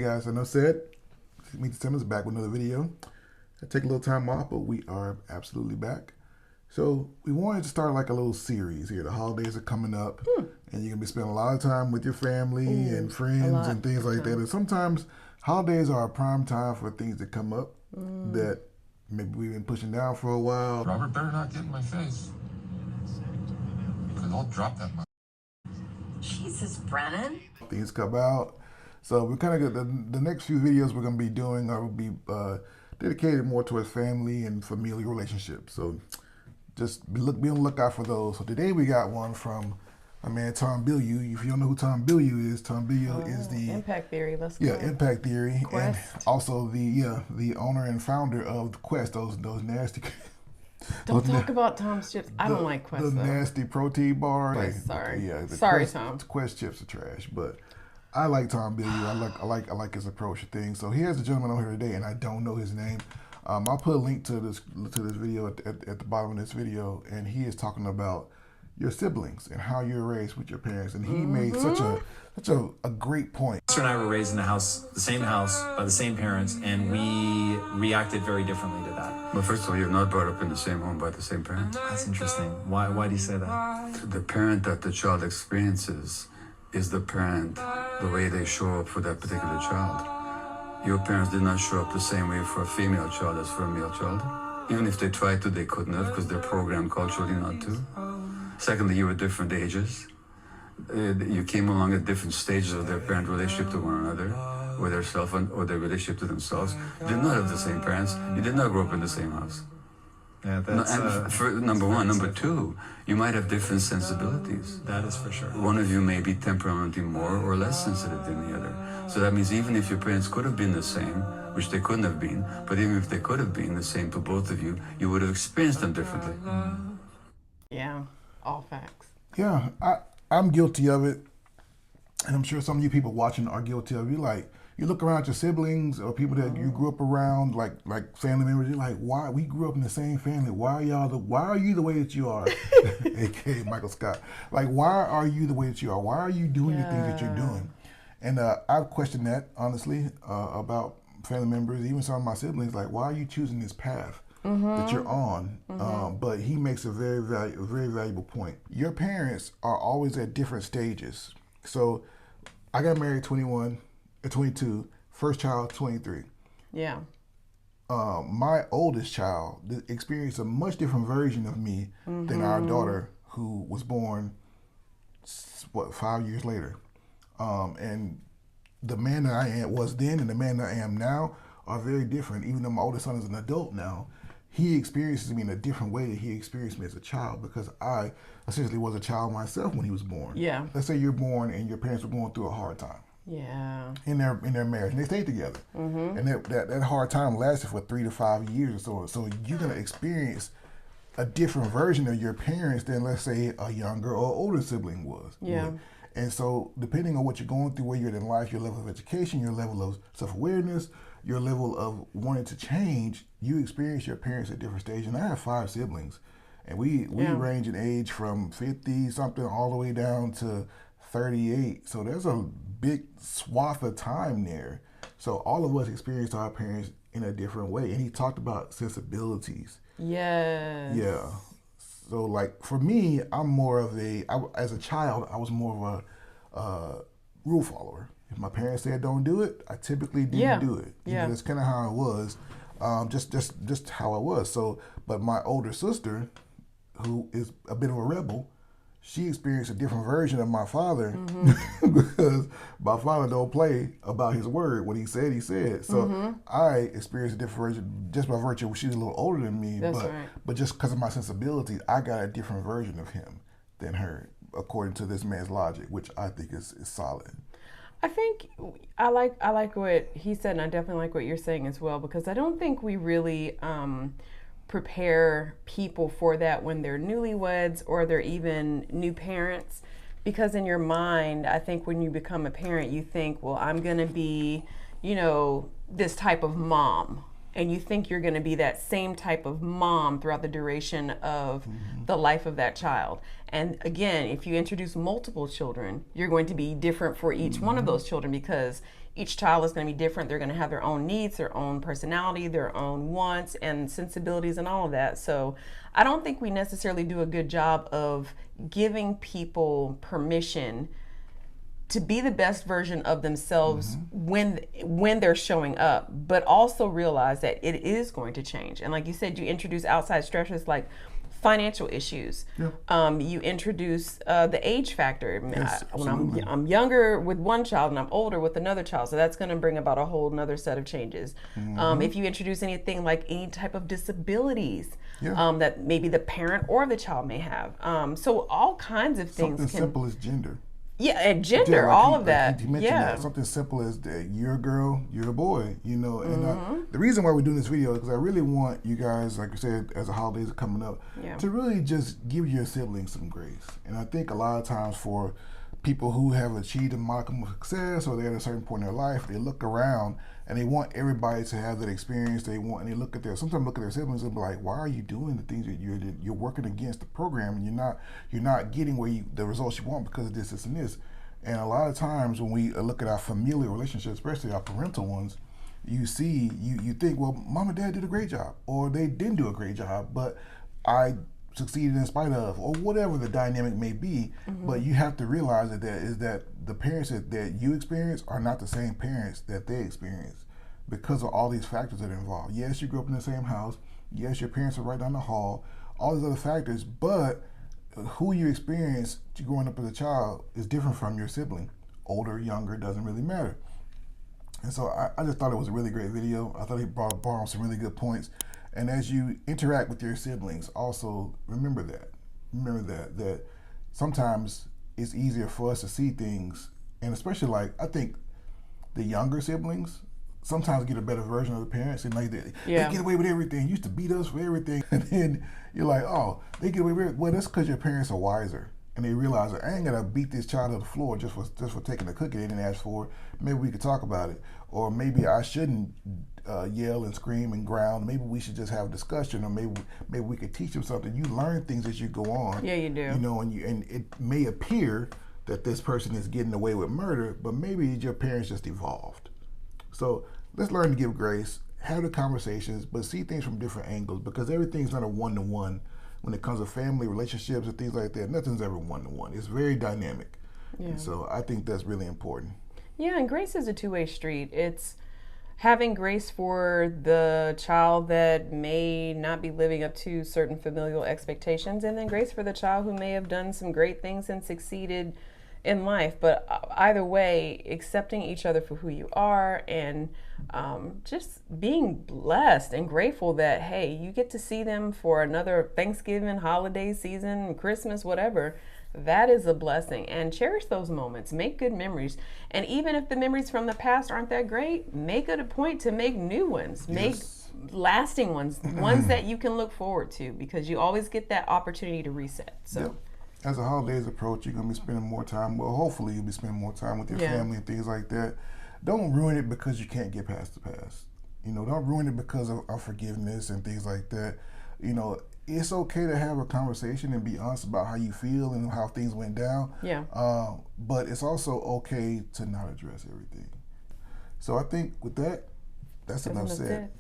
guys, enough said. Meet the Simmons back with another video. I take a little time off, but we are absolutely back. So we wanted to start like a little series here. The holidays are coming up, and you're gonna be spending a lot of time with your family and friends and things like that. And sometimes holidays are a prime time for things to come up that maybe we've been pushing down for a while. Robert better not get in my face, because I'll drop that. Jesus, Brennan. Things come out. So we're kind of the next few videos we're gonna be doing will be dedicated more towards family and familial relationships. So just be on the lookout for those. So today we got one from my man Tom Bilyeu. If you don't know who Tom Bilyeu is, Tom Bilyeu is the Impact Theory. Let's go. Yeah, Impact Theory, Quest. and also the owner and founder of Quest. Those nasty. Don't talk about Tom's chips. I don't like Quest. The though. nasty protein bar. Quest, sorry. Yeah. Sorry, Quest, Tom. Quest chips are trash, but I like Tom Bilyeu. I like his approach to things. So here's a gentleman on here today, and I don't know his name. I'll put a link to this video at the bottom of this video, and he is talking about your siblings and how you're raised with your parents, and he made such a great point. My sister and I were raised in the same house by the same parents, and we reacted very differently to that. Well, first of all, you're not brought up in the same home by the same parents. That's interesting. Why do you say that? The parent that the child experiences is the parent, the way they show up for that particular child. Your parents did not show up the same way for a female child as for a male child. Even if they tried to, they couldn't have, because they're programmed culturally not to. Secondly, you were different ages. You came along at different stages of their parent relationship to one another, or their self or their relationship to themselves. You did not have the same parents. You did not grow up in the same house. Yeah, that's for number one. Number two, you might have different sensibilities. That is for sure. One of you may be temperamentally more or less sensitive than the other. So that means even if your parents could have been the same, which they couldn't have been, but even if they could have been the same to both of you, you would have experienced them differently. Yeah, all facts. Yeah, I'm guilty of it, and I'm sure some of you people watching are guilty of it. Like, you look around at your siblings or people that you grew up around, like family members. You're like, why? We grew up in the same family. Why are you the way that you are? AKA Michael Scott. Like, why are you the way that you are? Why are you doing the things that you're doing? And I've questioned that honestly about family members, even some of my siblings. Like, why are you choosing this path that you're on? But he makes a very valuable point. Your parents are always at different stages. So I got married 21. At 22, first child 23. Yeah. My oldest child experienced a much different version of me than our daughter, who was born 5 years later. And the man that I was then and the man that I am now are very different. Even though my oldest son is an adult now, he experiences me in a different way that he experienced me as a child, because I essentially was a child myself when he was born. Yeah. Let's say you're born and your parents were going through a hard time. Yeah. In their marriage, and they stayed together, and that hard time lasted for 3 to 5 years or so. So you're gonna experience a different version of your parents than, let's say, a younger or older sibling was. Yeah. And so depending on what you're going through, where you're in life, your level of education, your level of self-awareness, your level of wanting to change, you experience your parents at different stages. And I have 5 siblings, and we range in age from 50 something all the way down to 38. So there's a big swath of time there. So all of us experienced our parents in a different way. And he talked about sensibilities. Yes. Yeah. So like for me, I'm more of as a child, I was more of a rule follower. If my parents said don't do it, I typically didn't do it. You know, that's kind of how I was. Just how I was. So, but my older sister, who is a bit of a rebel, she experienced a different version of my father because my father don't play about his word. What he said, he said. So I experienced a different version just by virtue of she's a little older than me. But just because of my sensibilities, I got a different version of him than her, according to this man's logic, which I think is solid. I think I like what he said, and I definitely like what you're saying as well, because I don't think we really prepare people for that when they're newlyweds or they're even new parents, because in your mind, I think when you become a parent, you think, well, I'm gonna be, you know, this type of mom, and you think you're going to be that same type of mom throughout the duration of the life of that child. And again, if you introduce multiple children, you're going to be different for each one of those children, because each child is going to be different. They're going to have their own needs, their own personality, their own wants and sensibilities and all of that. So I don't think we necessarily do a good job of giving people permission to be the best version of themselves when they're showing up, but also realize that it is going to change. And like you said, you introduce outside stressors like financial issues. You introduce the age factor. Yes, When I'm younger with one child and I'm older with another child, so that's going to bring about a whole another set of changes. If you introduce anything like any type of disabilities that maybe the parent or the child may have, so all kinds of things. Something simple as gender. Yeah, and gender, Yeah, all of that. He mentioned that. Something simple as that you're a girl, you're a boy, you know. And the reason why we're doing this video is because I really want you guys, like I said, as the holidays are coming up, to really just give your siblings some grace. And I think a lot of times for people who have achieved a modicum of success, or they're at a certain point in their life, they look around and they want everybody to have that experience. Sometimes look at their siblings and be like, why are you doing the things that you're working against the program, and you're not getting the results you want because of this, this, and this. And a lot of times when we look at our familial relationships, especially our parental ones, you think, well, mom and dad did a great job, or they didn't do a great job, but I succeeded in spite of, or whatever the dynamic may be. But you have to realize that the parents that you experience are not the same parents that they experience, because of all these factors that are involved. Yes, you grew up in the same house. Yes, your parents are right down the hall. All these other factors, but who you experience growing up as a child is different from your sibling. Older, younger, doesn't really matter. And so I just thought it was a really great video. I thought he brought on some really good points. And as you interact with your siblings, also remember that sometimes it's easier for us to see things, and especially like, I think the younger siblings sometimes get a better version of the parents, and like they get away with everything. Used to beat us for everything, and then you're like, oh, they get away with it. Well, that's because your parents are wiser, and they realize that I ain't gonna beat this child to the floor just for taking a cookie they didn't ask for. Maybe we could talk about it, or maybe I shouldn't yell and scream and growl. Maybe we should just have a discussion, or maybe we could teach them something. You learn things as you go on. Yeah, you do. You know, and it may appear that this person is getting away with murder, but maybe your parents just evolved. So let's learn to give grace, have the conversations, but see things from different angles, because everything's not a one-to-one when it comes to family relationships and things like that. Nothing's ever one-to-one. It's very dynamic. And so I think that's really important. Yeah, and grace is a two-way street. It's having grace for the child that may not be living up to certain familial expectations, and then grace for the child who may have done some great things and succeeded in life. But either way, accepting each other for who you are, and just being blessed and grateful that, hey, you get to see them for another Thanksgiving, holiday season, Christmas, whatever. That is a blessing, and cherish those moments. Make good memories, and even if the memories from the past aren't that great, make it a point to make new ones. Make lasting ones, ones that you can look forward to, because you always get that opportunity to reset. So as the holidays approach, you're going to be spending more time, well, hopefully you'll be spending more time with your family and things like that. Don't ruin it because you can't get past the past. You know, don't ruin it because of unforgiveness and things like that. You know, it's okay to have a conversation and be honest about how you feel and how things went down. But it's also okay to not address everything. So I think with that, that's enough said.